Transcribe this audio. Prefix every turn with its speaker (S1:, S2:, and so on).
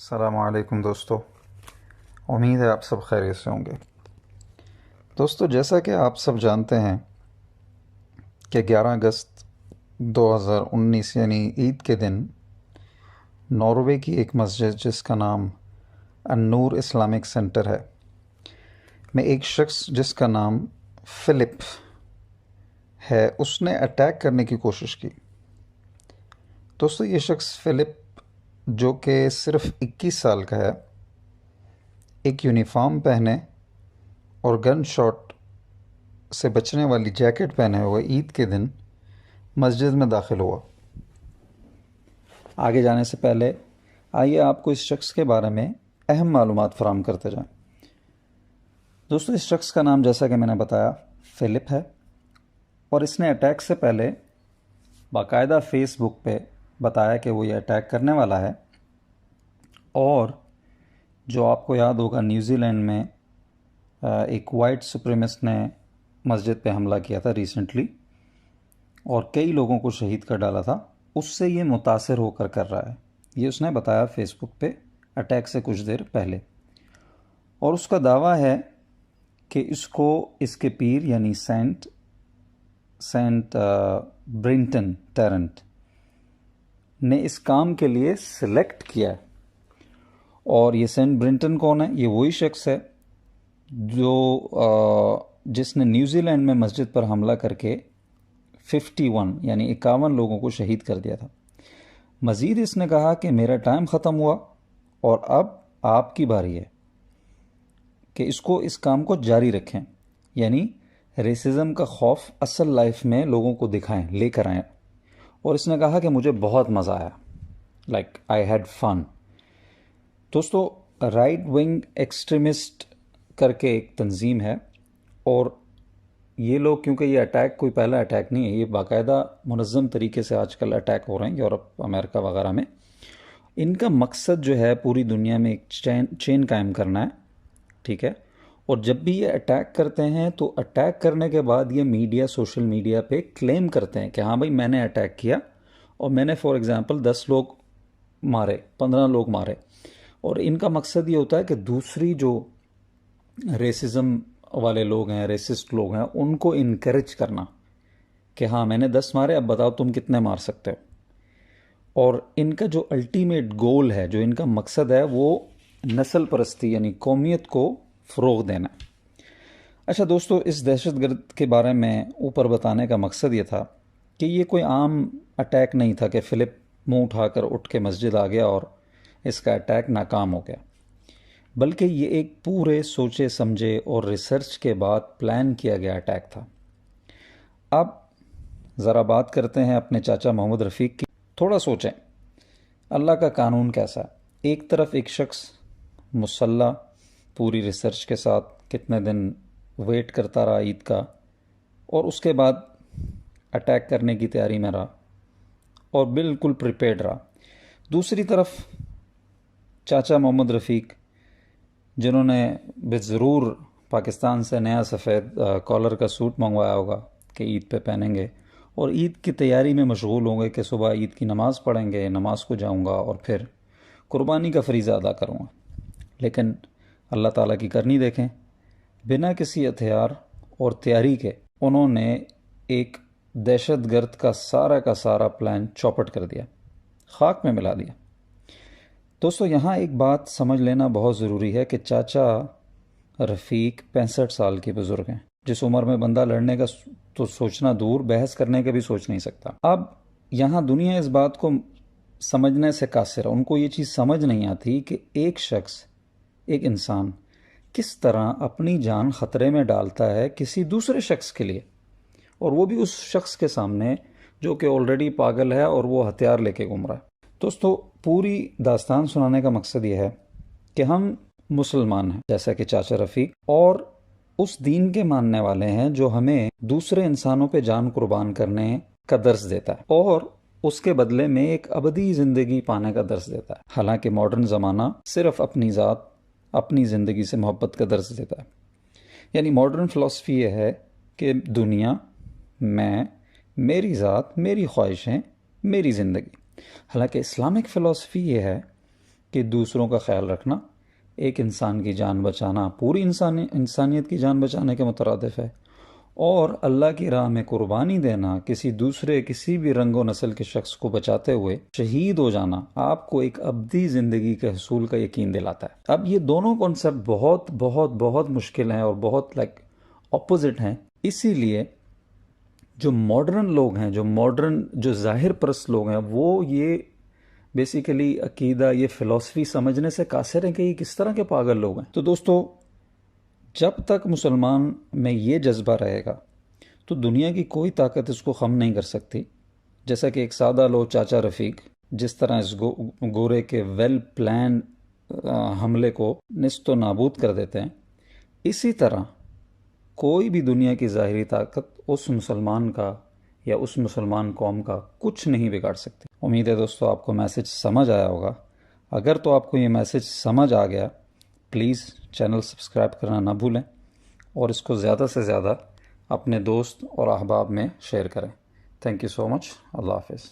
S1: السلام علیکم دوستو، امید ہے آپ سب خیریت سے ہوں گے۔ دوستو، جیسا کہ آپ سب جانتے ہیں کہ 11 اگست 2019 یعنی عید کے دن ناروے کی ایک مسجد جس کا نام النور اسلامک سینٹر ہے میں ایک شخص جس کا نام فلپ ہے اس نے اٹیک کرنے کی کوشش کی۔ دوستو، یہ شخص فلپ جو کہ صرف 21 سال کا ہے، ایک یونیفارم پہنے اور گن شاٹ سے بچنے والی جیکٹ پہنے ہوئے عید کے دن مسجد میں داخل ہوا۔ آگے جانے سے پہلے آئیے آپ کو اس شخص کے بارے میں اہم معلومات فراہم کرتے جائیں۔ دوستو، اس شخص کا نام جیسا کہ میں نے بتایا فلپ ہے، اور اس نے اٹیک سے پہلے باقاعدہ فیس بک پہ بتایا کہ وہ یہ اٹیک کرنے والا ہے، اور جو آپ کو یاد ہوگا نیوزی لینڈ میں ایک وائٹ سپریمسٹ نے مسجد پہ حملہ کیا تھا ریسنٹلی اور کئی لوگوں کو شہید کر ڈالا تھا، اس سے یہ متاثر ہو کر رہا ہے۔ یہ اس نے بتایا فیس بک پہ اٹیک سے کچھ دیر پہلے، اور اس کا دعویٰ ہے کہ اس کو اس کے پیر یعنی سینٹ برینٹن ٹیرنٹ نے اس کام کے لیے سلیکٹ کیا ہے۔ اور یہ سینٹ برینٹن کون ہے؟ یہ وہی شخص ہے جو جس نے نیوزی لینڈ میں مسجد پر حملہ کر کے 51 یعنی 51 لوگوں کو شہید کر دیا تھا۔ مزید اس نے کہا کہ میرا ٹائم ختم ہوا اور اب آپ کی باری ہے کہ اس کام کو جاری رکھیں، یعنی ریسزم کا خوف اصل لائف میں لوگوں کو دکھائیں، لے کر آئیں۔ اور اس نے کہا کہ مجھے بہت مزہ آیا، لائک آئی ہیڈ فن۔ دوستو، رائٹ ونگ ایکسٹریمسٹ کر کے ایک تنظیم ہے، اور یہ لوگ کیونکہ یہ اٹیک کوئی پہلا اٹیک نہیں ہے، یہ باقاعدہ منظم طریقے سے آج کل اٹیک ہو رہے ہیں یورپ، امریکہ وغیرہ میں۔ ان کا مقصد جو ہے پوری دنیا میں ایک چین قائم کرنا ہے، ٹھیک ہے؟ اور جب بھی یہ اٹیک کرتے ہیں تو اٹیک کرنے کے بعد یہ سوشل میڈیا پہ کلیم کرتے ہیں کہ ہاں بھائی میں نے اٹیک کیا اور میں نے فار ایگزامپل 10 لوگ مارے، 15 لوگ مارے، اور ان کا مقصد یہ ہوتا ہے کہ دوسری جو ریسزم والے لوگ ہیں، ریسسٹ لوگ ہیں، ان کو انکریج کرنا کہ ہاں میں نے 10 مارے، اب بتاؤ تم کتنے مار سکتے ہو۔ اور ان کا جو الٹیمیٹ گول ہے، جو ان کا مقصد ہے، وہ نسل پرستی یعنی قومیت کو فروغ دینا۔ اچھا دوستو، اس دہشت گرد کے بارے میں اوپر بتانے کا مقصد یہ تھا کہ یہ کوئی عام اٹیک نہیں تھا کہ فلپ منہ اٹھ کے مسجد آ گیا اور اس کا اٹیک ناکام ہو گیا، بلکہ یہ ایک پورے سوچے سمجھے اور ریسرچ کے بعد پلان کیا گیا اٹیک تھا۔ اب ذرا بات کرتے ہیں اپنے چاچا محمد رفیق کی۔ تھوڑا سوچیں، اللہ کا قانون کیسا ہے؟ ایک طرف ایک شخص مسلح پوری ریسرچ کے ساتھ کتنے دن ویٹ کرتا رہا عید کا، اور اس کے بعد اٹیک کرنے کی تیاری میں رہا اور بالکل پریپیئرڈ رہا۔ دوسری طرف چاچا محمد رفیق، جنہوں نے ضرور پاکستان سے نیا سفید کالر کا سوٹ منگوایا ہوگا کہ عید پہ پہنیں گے، اور عید کی تیاری میں مشغول ہوں گے کہ صبح عید کی نماز پڑھیں گے، نماز کو جاؤں گا اور پھر قربانی کا فریضہ ادا کروں گا۔ لیکن اللہ تعالیٰ کی کرنی دیکھیں، بنا کسی ہتھیار اور تیاری کے انہوں نے ایک دہشت گرد کا سارا پلان چوپٹ کر دیا، خاک میں ملا دیا۔ دوستو، یہاں ایک بات سمجھ لینا بہت ضروری ہے کہ چاچا رفیق 65 سال کے بزرگ ہیں، جس عمر میں بندہ لڑنے کا تو سوچنا دور، بحث کرنے کا بھی سوچ نہیں سکتا۔ اب یہاں دنیا اس بات کو سمجھنے سے قاصر ہے، ان کو یہ چیز سمجھ نہیں آتی کہ ایک شخص، ایک انسان کس طرح اپنی جان خطرے میں ڈالتا ہے کسی دوسرے شخص کے لیے، اور وہ بھی اس شخص کے سامنے جو کہ آلریڈی پاگل ہے اور وہ ہتھیار لے کے گھوم رہا ہے۔ دوستو، پوری داستان سنانے کا مقصد یہ ہے کہ ہم مسلمان ہیں جیسا کہ چاچا رفیق، اور اس دین کے ماننے والے ہیں جو ہمیں دوسرے انسانوں پہ جان قربان کرنے کا درس دیتا ہے اور اس کے بدلے میں ایک ابدی زندگی پانے کا درس دیتا ہے۔ حالانکہ ماڈرن زمانہ صرف اپنی ذات، اپنی زندگی سے محبت کا درس دیتا ہے۔ یعنی ماڈرن فلسفی یہ ہے کہ دنیا، میں، میری ذات، میری خواہشیں، میری زندگی۔ حالانکہ اسلامک فلسفی یہ ہے کہ دوسروں کا خیال رکھنا ایک انسان کی جان بچانا پوری انسانیت کی جان بچانے کے مترادف ہے، اور اللہ کی راہ میں قربانی دینا کسی دوسرے کسی بھی رنگ و نسل کے شخص کو بچاتے ہوئے شہید ہو جانا آپ کو ایک ابدی زندگی کے حصول کا یقین دلاتا ہے۔ اب یہ دونوں کانسیپٹ بہت بہت بہت مشکل ہیں اور بہت اپوزٹ ہیں، اسی لیے جو ماڈرن لوگ ہیں، جو ظاہر پرست لوگ ہیں، وہ یہ بیسیکلی عقیدہ، یہ فلسفی سمجھنے سے قاصر ہیں کہ یہ کس طرح کے پاگل لوگ ہیں۔ تو دوستو، جب تک مسلمان میں یہ جذبہ رہے گا تو دنیا کی کوئی طاقت اس کو خم نہیں کر سکتی۔ جیسا کہ ایک سادہ لو چاچا رفیق جس طرح اس گورے کے ویل پلان حملے کو نیست و نابود کر دیتے ہیں، اسی طرح کوئی بھی دنیا کی ظاہری طاقت اس مسلمان کا یا اس مسلمان قوم کا کچھ نہیں بگاڑ سکتی۔ امید ہے دوستو آپ کو میسج سمجھ آیا ہوگا۔ اگر تو آپ کو یہ میسج سمجھ آ گیا، پلیز چینل سبسکرائب کرنا نہ بھولیں اور اس کو زیادہ سے زیادہ اپنے دوست اور احباب میں شیئر کریں۔ تھینک یو سو مچ۔ اللہ حافظ۔